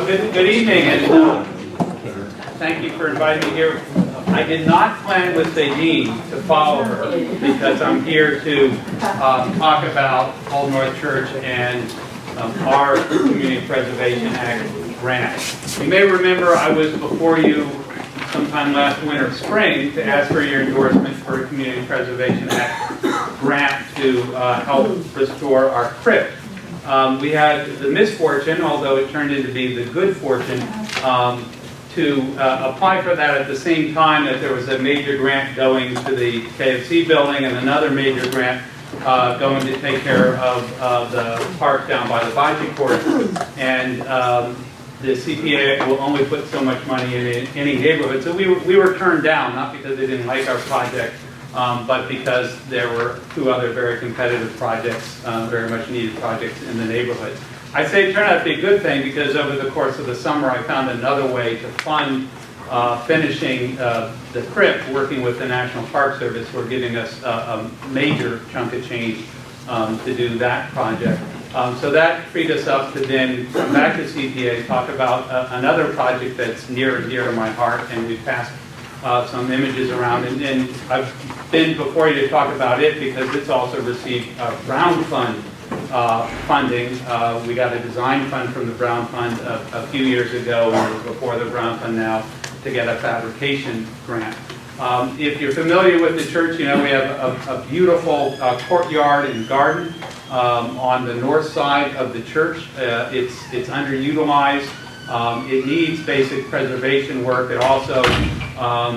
Good evening, and thank you for inviting me here. I did not plan with Sadine to follow her because I'm here to talk about Old North Church and our Community Preservation Act grant. You may remember I was before you sometime last winter, spring, to ask for your endorsement for a Community Preservation Act grant to help restore our crypt. We had the misfortune, although it turned into be the good fortune, to apply for that at the same time that there was a major grant going to the KFC building and another major grant going to take care of the park down by the bocce court. And the CPA will only put so much money in any neighborhood. So we were turned down, not because they didn't like our project, but because there were two other very competitive projects, very much needed projects in the neighborhood. I say it turned out to be a good thing because over the course of the summer I found another way to fund finishing the crypt, working with the National Park Service, who are giving us a major chunk of change to do that project. So that freed us up to then come back to CPA, talk about another project that's near and dear to my heart, and we passed some images around, and I've been before you to talk about it because it's also received Brown Fund funding. We got a design fund from the Brown Fund a few years ago, and it was before the Brown Fund now, to get a fabrication grant. If you're familiar with the church, you know we have a beautiful courtyard and garden on the north side of the church. It's underutilized. It needs basic preservation work. It also,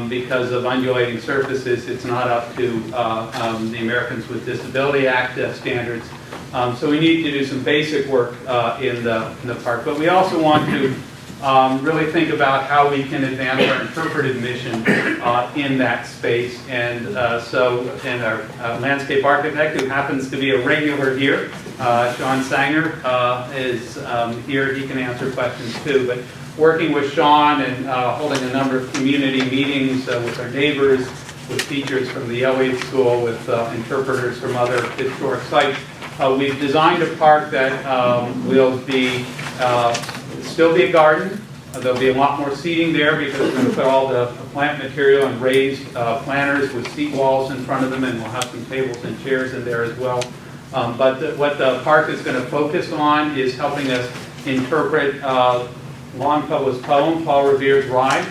because of undulating surfaces, it's not up to the Americans with Disability Act standards. So we need to do some basic work in the park. But we also want to really think about how we can advance our interpretive mission in that space. And and our landscape architect, who happens to be a regular here, Sean Sanger, is here. He can answer questions too. But working with Sean and holding a number of community meetings with our neighbors, with teachers from the Elliott School, with interpreters from other historic sites, we've designed a park that will be still be a garden. There'll be a lot more seating there because we're going to put all the plant material and raised planters with seat walls in front of them, and we'll have some tables and chairs in there as well. But what the park is going to focus on is helping us interpret Longfellow's poem, Paul Revere's Ride.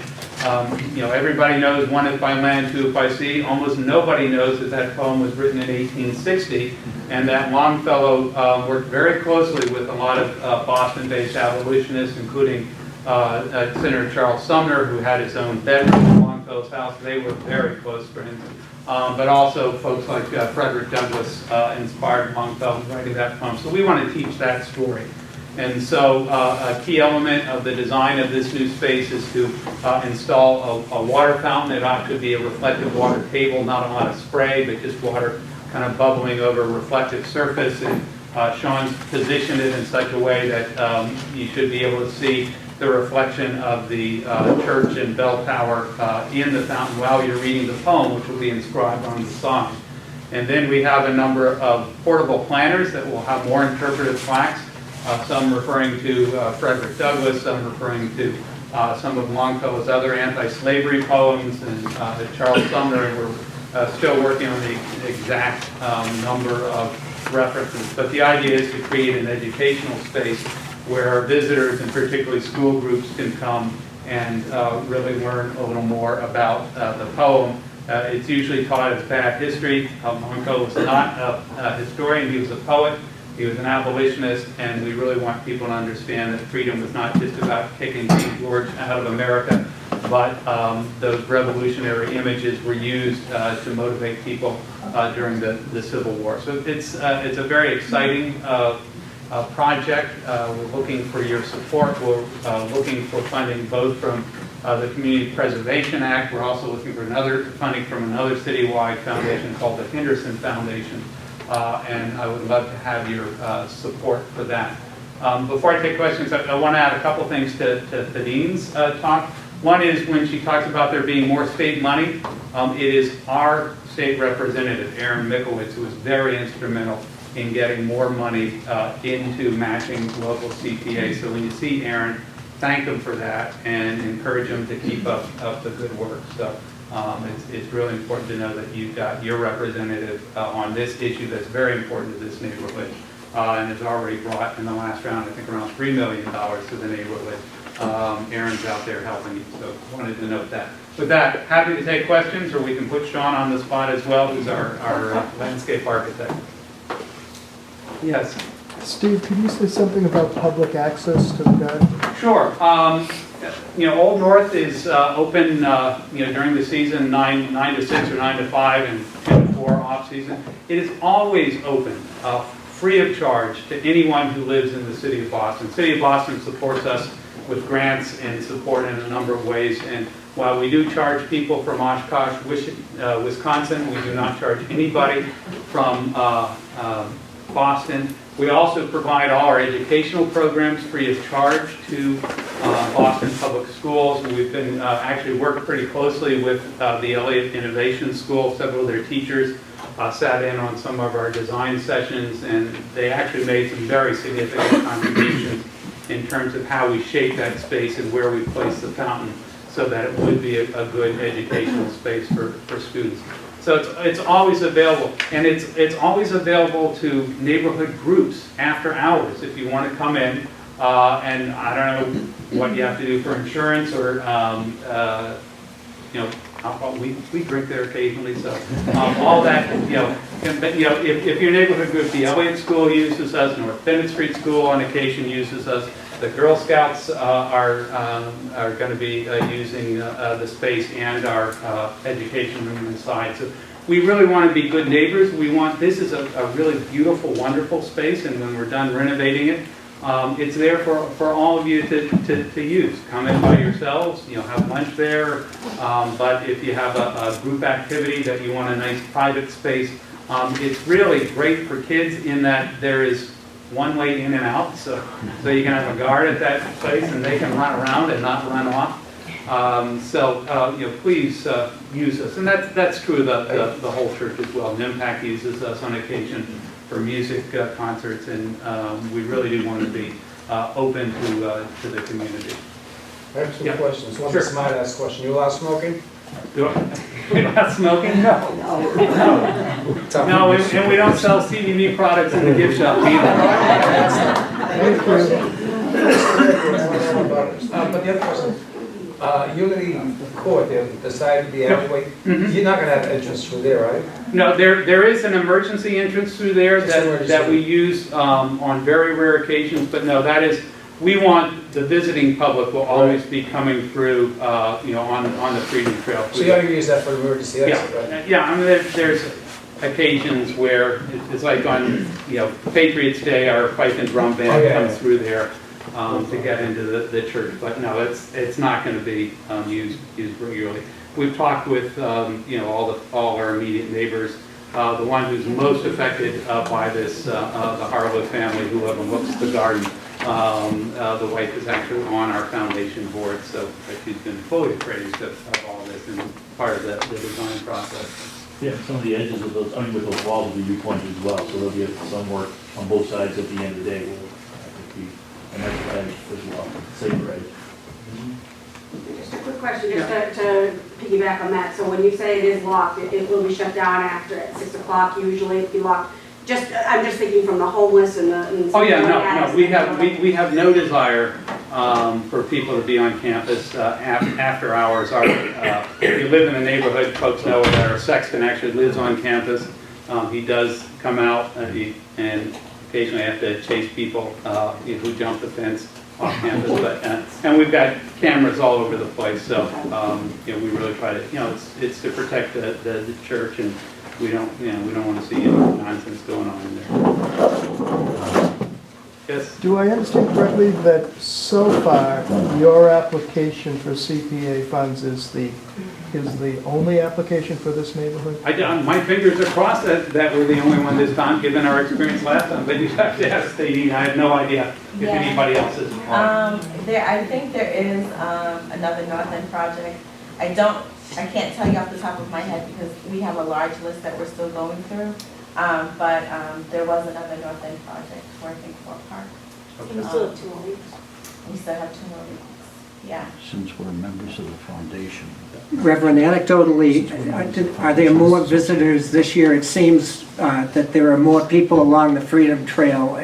You know, everybody knows one if by land, two if by sea. Almost nobody knows that that poem was written in 1860, and that Longfellow worked very closely with a lot of Boston-based abolitionists, including Senator Charles Sumner, who had his own bedroom in Longfellow's house. They were very close friends. But also folks like Frederick Douglass inspired Longfellow writing that poem. So we want to teach that story. And so a key element of the design of this new space is to install a water fountain. It ought to be a reflective water table, not a lot of spray, but just water kind of bubbling over a reflective surface. And Sean's positioned it in such a way that you should be able to see the reflection of the church and bell tower in the fountain while you're reading the poem, which will be inscribed on the side. And then we have a number of portable planters that will have more interpretive plaques, some referring to Frederick Douglass, some referring to some of Longfellow's other anti-slavery poems, and Charles Sumner, and we're still working on the exact number of references. But the idea is to create an educational space where visitors, and particularly school groups, can come and really learn a little more about the poem. It's usually taught as bad history. Longfellow was not a historian, he was a poet, he was an abolitionist, and we really want people to understand that freedom was not just about kicking King George out of America, but those revolutionary images were used to motivate people during the Civil War. So it's a very exciting project. We're looking for your support. We're looking for funding both from the Community Preservation Act. We're also looking for funding from another citywide foundation called the Henderson Foundation. And I would love to have your support for that. Before I take questions, I want to add a couple things to Thadine's talk. One is when she talks about there being more state money, it is our state representative, Aaron Mikowitz, who was very instrumental in getting more money into matching local CPA. So when you see Aaron, thank them for that and encourage them to keep up the good work. So it's really important to know that you've got your representative on this issue that's very important to this neighborhood and has already brought in the last round, I think, around $3 million to the neighborhood. Aaron's out there helping you, so wanted to note that. With that, happy to take questions, or we can put Sean on the spot as well, who's our landscape architect. Yes. Steve, could you say something about public access to the garden? Sure. Old North is open, during the season, 9 to 6 or 9 to 5, and 2 to 4 off season. It is always open, free of charge to anyone who lives in the city of Boston. The city of Boston supports us with grants and support in a number of ways. And while we do charge people from Oshkosh, Wisconsin, we do not charge anybody from Boston. We also provide all our educational programs free of charge to Boston Public Schools. We've been actually working pretty closely with the Elliott Innovation School. Several of their teachers sat in on some of our design sessions, and they actually made some very significant contributions in terms of how we shape that space and where we place the fountain so that it would be a good educational space for students. So it's always available, and it's always available to neighborhood groups after hours if you want to come in. And I don't know what you have to do for insurance or alcohol. We drink there occasionally, so all that, if your neighborhood group, the Elliott School uses us, North Bennett Street School on occasion uses us, the Girl Scouts are going to be using the space and our education room inside. So we really want to be good neighbors. This is a really beautiful, wonderful space, and when we're done renovating it, it's there for all of you to use. Come in by yourselves, have lunch there, but if you have a group activity that you want a nice private space, it's really great for kids in that there is one way in and out, so you can have a guard at that place and they can run around and not run off. Please use us, and that's true of the whole church as well. NIMPAC uses us on occasion for music concerts, and we really do want to be open to the community. I have two questions. One smart-ass question. You allow smoking? You're not smoking? No. No, and we don't sell CBD products in the gift shop either. But the other question, Unity Court, the side of the alleyway, you're not going to have entrance through there, right? No, there is an emergency entrance through there that we use on very rare occasions, but no, we want the visiting public will always be coming through, on the Freedom Trail. So you ought to use that for emergency exit, right? Yeah, I mean, there's occasions where it's like on, Patriots Day, our fife and drum band comes through there to get into the church. But no, it's not going to be used regularly. We've talked with, all our immediate neighbors. The one who's most affected by this, the Harlow family who live on the garden. The wife is actually on our foundation board, so she's been fully appraised of all this and part of the design process. Yeah, some of the edges of those, with those walls will be repointed as well, so there'll be some work on both sides at the end of the day. Will, I think, be an extra edge as well, safer edge. Just a quick question, just to piggyback on that. So when you say it is locked, it will be shut down after at 6 o'clock usually, it'll be locked. I'm just thinking from the homeless and the. Oh yeah, no, we have no desire for people to be on campus after hours. If you live in a neighborhood, folks know that our sexton actually lives on campus. He does come out and occasionally have to chase people who jump the fence off campus. But and we've got cameras all over the place, so we really try to, it's to protect the church, and we don't want to see any nonsense going on in there. Yes? Do I understand correctly that so far your application for CPA funds is the only application for this neighborhood? My fingers are crossed that we're the only one this time, given our experience last time. But you have to ask Steve. I have no idea if anybody else is applied. I think there is another North End project. I can't tell you off the top of my head because we have a large list that we're still going through. But there was another North End project for, I think, Fort Park. Okay. We still have 2 weeks. We still have 2 more weeks. Yeah. Since we're members of the foundation. Reverend, anecdotally, are there more visitors this year? It seems that there are more people along the Freedom Trail,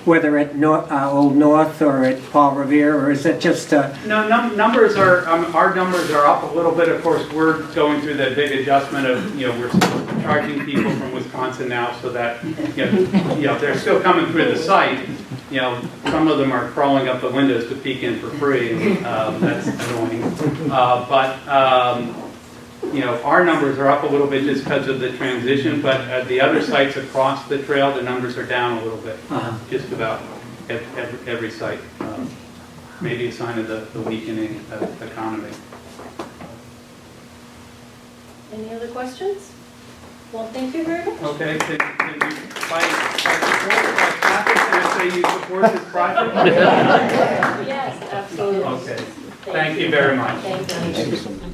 whether at Old North or at Paul Revere, or is it just... No, numbers are, our numbers are up a little bit. Of course, we're going through that big adjustment of, we're charging people from Wisconsin now so that, they're still coming through the site. Some of them are crawling up the windows to peek in for free, and that's annoying. Our numbers are up a little bit just because of the transition, but at the other sites across the trail, the numbers are down a little bit, just about every site. Maybe a sign of the weakening economy. Any other questions? Well, thank you very much. Okay, can you, by traffic, can I say you support this project? Yes, absolutely. Okay, thank you very much. Thank you.